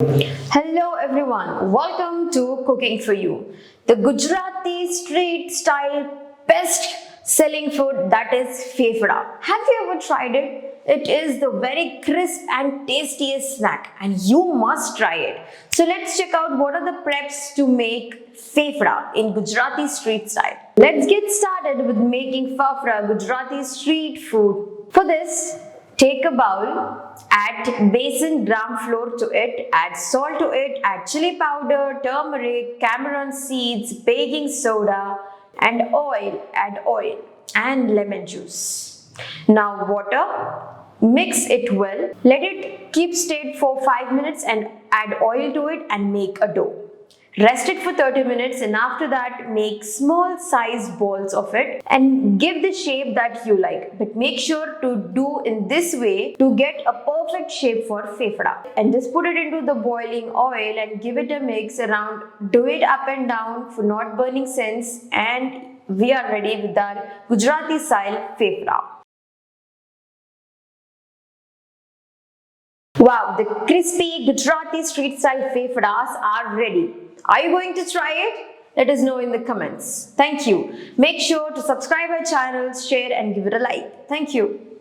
Hello everyone, welcome to Cooking for You, the Gujarati street style best selling food, that is Fafda. Have you ever tried it? It is the very crisp and tastiest snack and you must try it. So let's check out what are the preps to make Fafda in Gujarati street style. Let's get started with making Fafda Gujarati street food. For this, take a bowl, add besan gram flour to it, add salt to it, add chili powder, turmeric, Carom seeds, baking soda and oil, add oil and lemon juice. Now water, mix it well, let it keep state for 5 minutes and add oil to it and make a dough. Rest it for 30 minutes and after that make small size balls of it and give the shape that you like. But make sure to do in this way to get a perfect shape for Fafda. And just put it into the boiling oil and give it a mix around. Do it up and down for not burning sense and we are ready with our Gujarati style Fafda. Wow, the crispy Gujarati street style Fafdas are ready. Are you going to try it? Let us know in the comments. Thank you. Make sure to subscribe our channel, share and give it a like. Thank you.